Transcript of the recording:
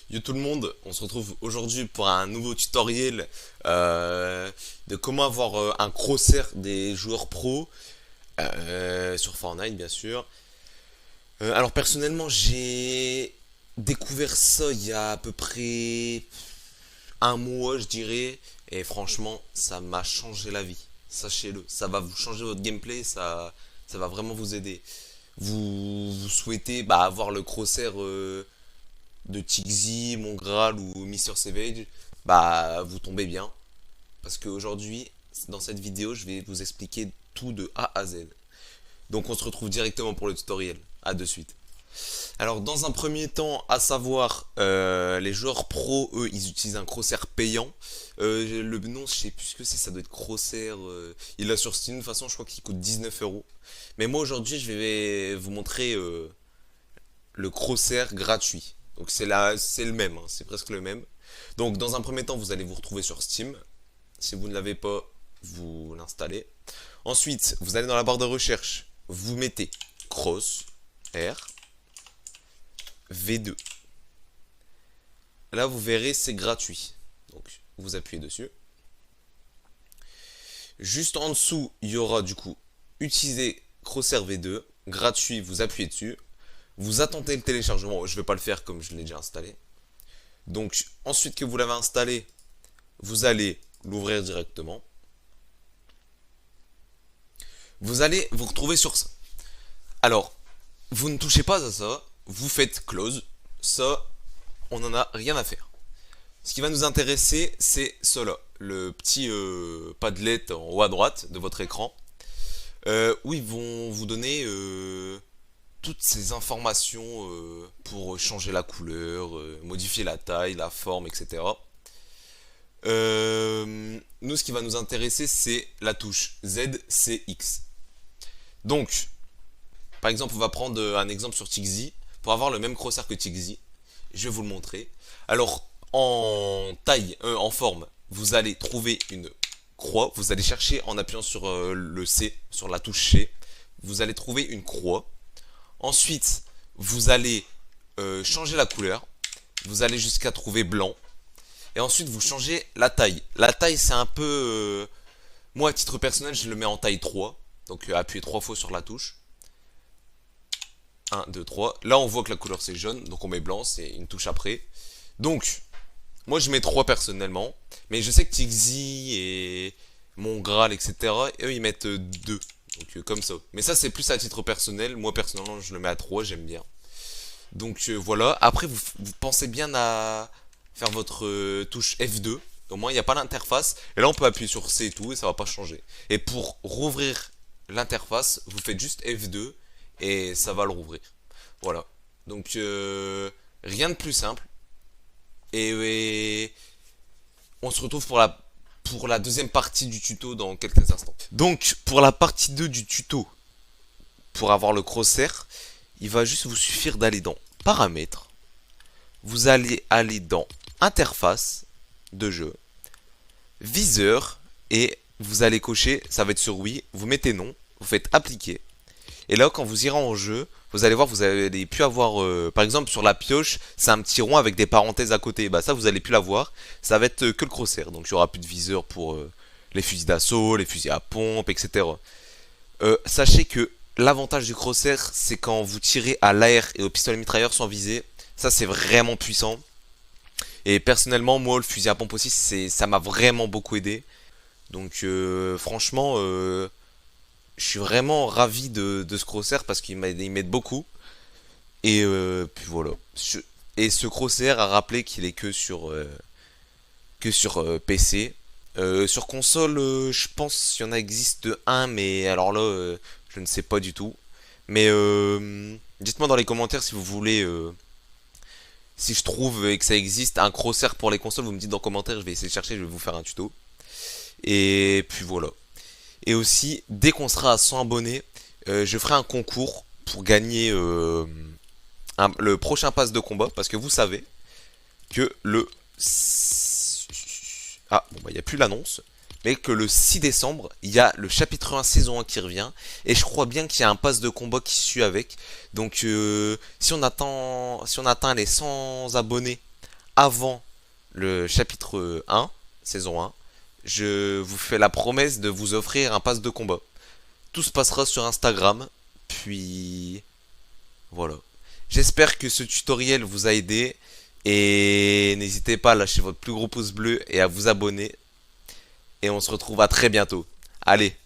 Yo tout le monde, on se retrouve aujourd'hui pour un nouveau tutoriel de comment avoir un crosshair des joueurs pro sur Fortnite bien sûr. Alors personnellement j'ai découvert ça il y a à peu près un mois je dirais et franchement ça m'a changé la vie. Sachez-le, ça va vous changer votre gameplay, ça va vraiment vous aider. Vous souhaitez avoir le crosshair de Tixi, Mon Graal ou Mister Savage, vous tombez bien. Parce qu'aujourd'hui, dans cette vidéo, je vais vous expliquer tout de A à Z. Donc on se retrouve directement pour le tutoriel. A de suite. Alors dans un premier temps, à savoir, les joueurs pro, eux, ils utilisent un crosshair payant. Le nom, je sais plus ce que c'est, ça doit être crosshair. Il l'a sur Steam, de toute façon, je crois qu'il coûte 19 euros. Mais moi aujourd'hui, je vais vous montrer le crosshair gratuit. Donc c'est le même, hein, c'est presque le même. Donc dans un premier temps, vous allez vous retrouver sur Steam. Si vous ne l'avez pas, vous l'installez. Ensuite, vous allez dans la barre de recherche, vous mettez cross R V2. Là, vous verrez, c'est gratuit. Donc vous appuyez dessus. Juste en dessous, il y aura du coup utiliser crosshair V2, gratuit, vous appuyez dessus. Vous attendez le téléchargement, je ne vais pas le faire comme je l'ai déjà installé. Donc ensuite que vous l'avez installé, vous allez l'ouvrir directement. Vous allez vous retrouver sur ça. Alors, vous ne touchez pas à ça, vous faites close. Ça, on n'en a rien à faire. Ce qui va nous intéresser, c'est cela, le petit padlet en haut à droite de votre écran, où ils vont vous donner toutes ces informations pour changer la couleur, modifier la taille, la forme, etc. Nous, ce qui va nous intéresser, c'est la touche ZCX. Donc, par exemple, on va prendre un exemple sur Tixi. Pour avoir le même crosshair que Tixi, je vais vous le montrer. Alors, en taille, en forme, vous allez trouver une croix. Vous allez chercher en appuyant sur le C, sur la touche C. Vous allez trouver une croix. Ensuite, vous allez changer la couleur. Vous allez jusqu'à trouver blanc. Et ensuite, vous changez la taille. La taille, c'est un peu... moi, à titre personnel, je le mets en taille 3. Donc, appuyez 3 fois sur la touche. 1, 2, 3. Là, on voit que la couleur, c'est jaune. Donc, on met blanc. C'est une touche après. Donc, moi, je mets 3 personnellement. Mais je sais que Tixi et Mon Graal, etc., eux, ils mettent 2. Donc, comme ça. Mais ça, c'est plus à titre personnel. Moi, personnellement, je le mets à 3. J'aime bien. Donc, voilà. Après, vous pensez bien à faire votre touche F2. Au moins, il n'y a pas l'interface. Et là, on peut appuyer sur C et tout, et ça va pas changer. Et pour rouvrir l'interface, vous faites juste F2, et ça va le rouvrir. Voilà. Donc, rien de plus simple. Et on se retrouve pour la deuxième partie du tuto dans quelques instants. Donc, pour la partie 2 du tuto, pour avoir le crosshair, il va juste vous suffire d'aller dans Paramètres. Vous allez aller dans Interface de jeu, Viseur, et vous allez cocher, ça va être sur oui, vous mettez non, vous faites appliquer. Et là, quand vous irez en jeu, vous allez voir, vous allez plus avoir, par exemple sur la pioche, c'est un petit rond avec des parenthèses à côté. Bah ça, vous allez plus l'avoir. Ça va être que le crosshair. Donc il y aura plus de viseur pour les fusils d'assaut, les fusils à pompe, etc. Sachez que l'avantage du crosshair, c'est quand vous tirez à l'air et au pistolet mitrailleur sans viser. Ça, c'est vraiment puissant. Et personnellement, moi, le fusil à pompe aussi, ça m'a vraiment beaucoup aidé. Donc, franchement, je suis vraiment ravi de ce crosshair parce qu'il m'aide beaucoup. Et puis voilà. Et ce crosshair a rappelé qu'il est que sur PC. Sur console, je pense qu'il y en a existe un, mais alors là, je ne sais pas du tout. Mais dites-moi dans les commentaires si vous voulez, si je trouve et que ça existe un crosshair pour les consoles, vous me dites dans les commentaires, je vais essayer de chercher, je vais vous faire un tuto. Et puis voilà. Et aussi, dès qu'on sera à 100 abonnés, je ferai un concours pour gagner le prochain pass de combat. Parce que vous savez que le... Ah, bon bah il n'y a plus l'annonce. Mais que le 6 décembre, il y a le chapitre 1 saison 1 qui revient. Et je crois bien qu'il y a un pass de combat qui suit avec. Donc si on atteint les 100 abonnés avant le chapitre 1, saison 1, je vous fais la promesse de vous offrir un pass de combat. Tout se passera sur Instagram, puis voilà. J'espère que ce tutoriel vous a aidé et n'hésitez pas à lâcher votre plus gros pouce bleu et à vous abonner. Et on se retrouve à très bientôt. Allez,